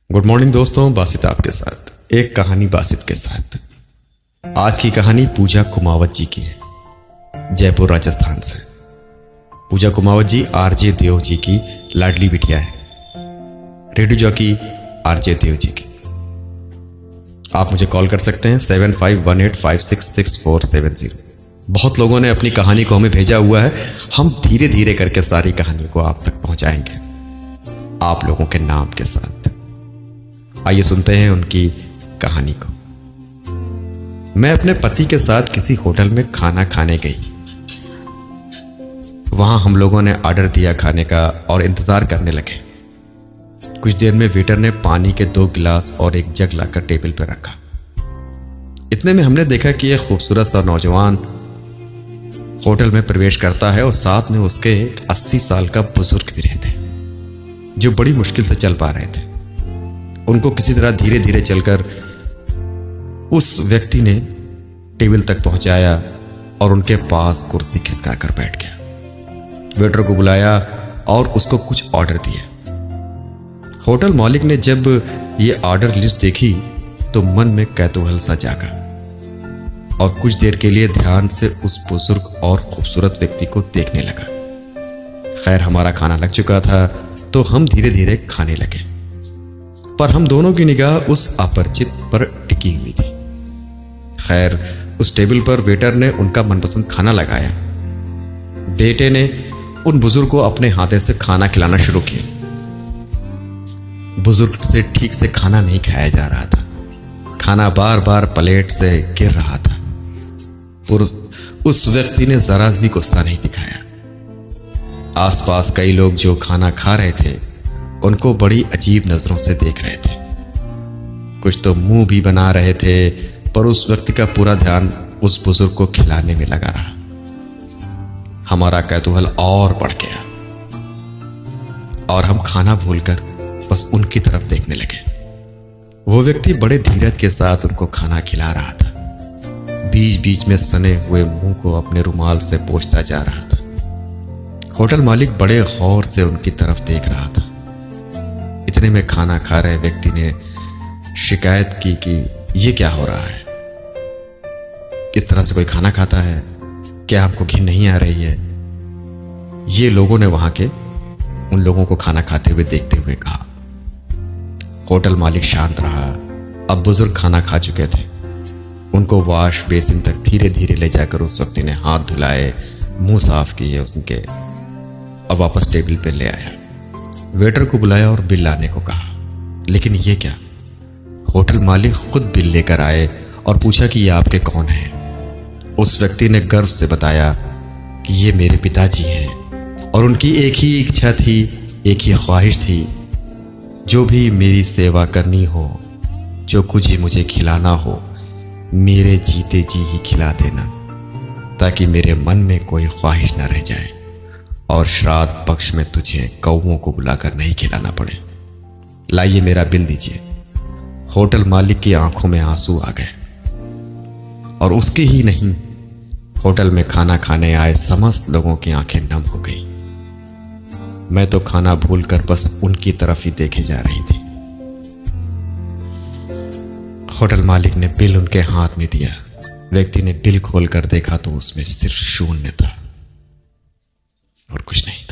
Good morning दोस्तों, बासित आपके साथ एक कहानी बासित के साथ। आज की कहानी पूजा कुमावत जी की है, जयपुर राजस्थान से। पूजा कुमावत जी आरजे देव जी की लाडली बिटिया है, radio jockey RJ Dev ji की। आप मुझे कॉल कर सकते हैं 7518566470। बहुत लोगों ने अपनी कहानी को हमें भेजा हुआ है। हम धीरे धीरे करके सारी कहानी को आप तक पहुंचाएंगे, आप लोगों के नाम के साथ। आइए सुनते हैं उनकी कहानी को। मैं अपने पति के साथ किसी होटल में खाना खाने गई। वहां हम लोगों ने ऑर्डर दिया खाने का और इंतजार करने लगे। कुछ देर में वेटर ने पानी के 2 गिलास और एक जग लाकर टेबल पर रखा। इतने में हमने देखा कि एक खूबसूरत सा नौजवान होटल में प्रवेश करता है और साथ में उसके 80 साल का बुजुर्ग भी रहते हैं, जो बड़ी मुश्किल से चल पा रहे थे। उनको किसी तरह धीरे धीरे चलकर उस व्यक्ति ने टेबल तक पहुंचाया और उनके पास कुर्सी खिसका कर बैठ गया। वेटर को बुलाया और उसको कुछ ऑर्डर दिया। होटल मालिक ने जब ये ऑर्डर लिस्ट देखी तो मन में कौतूहल सा जागा और कुछ देर के लिए ध्यान से उस बुजुर्ग और खूबसूरत व्यक्ति को देखने लगा। खैर, हमारा खाना लग चुका था तो हम धीरे धीरे खाने लगे, पर हम दोनों की निगाह उस अपरिचित पर टिकी हुई थी। खैर, उस टेबल पर वेटर ने उनका मनपसंद खाना लगाया। बेटे ने उन बुजुर्ग को अपने हाथे से खाना खिलाना शुरू किया। बुजुर्ग से ठीक से खाना नहीं खाया जा रहा था। खाना बार बार प्लेट से गिर रहा था और उस व्यक्ति ने जरा भी गुस्सा नहीं दिखाया। आसपास कई लोग जो खाना खा रहे थे उनको बड़ी अजीब नजरों से देख रहे थे। कुछ तो मुंह भी बना रहे थे, पर उस व्यक्ति का पूरा ध्यान उस बुजुर्ग को खिलाने में लगा रहा। हमारा कौतूहल और बढ़ गया और हम खाना भूलकर बस उनकी तरफ देखने लगे। वो व्यक्ति बड़े धीरज के साथ उनको खाना खिला रहा था। बीच बीच में सने हुए मुंह को अपने रुमाल से पोंछता जा रहा था। होटल मालिक बड़े गौर से उनकी तरफ देख रहा था। इतने में खाना खा रहे व्यक्ति ने शिकायत की कि ये क्या हो रहा है, किस तरह से कोई खाना खाता है, क्या आपको घिन नहीं आ रही है। ये लोगों ने वहां के उन लोगों को खाना खाते हुए देखते हुए कहा। होटल मालिक शांत रहा। अब बुजुर्ग खाना खा चुके थे। उनको वॉश बेसिन तक धीरे धीरे ले जाकर उस व्यक्ति ने हाथ धुलाए, मुंह साफ किए उसके, अब वापस टेबल पे ले आया। वेटर को बुलाया और बिल लाने को कहा। लेकिन ये क्या, होटल मालिक खुद बिल लेकर आए और पूछा कि ये आपके कौन हैं। उस व्यक्ति ने गर्व से बताया कि ये मेरे पिताजी हैं और उनकी एक ही इच्छा थी, एक ही ख्वाहिश थी, जो भी मेरी सेवा करनी हो, जो कुछ ही मुझे खिलाना हो, मेरे जीते जी ही खिला देना, ताकि मेरे मन में कोई ख्वाहिश न रह जाए और श्राद्ध पक्ष में तुझे कौवों को बुलाकर नहीं खिलाना पड़े। लाइए मेरा बिल दीजिए। होटल मालिक की आंखों में आंसू आ गए और उसके ही नहीं, होटल में खाना खाने आए समस्त लोगों की आंखें नम हो गई। मैं तो खाना भूलकर बस उनकी तरफ ही देखे जा रही थी। होटल मालिक ने बिल उनके हाथ में दिया। व्यक्ति ने बिल खोलकर देखा तो उसमें सिर्फ शून्य था और कुछ नहीं।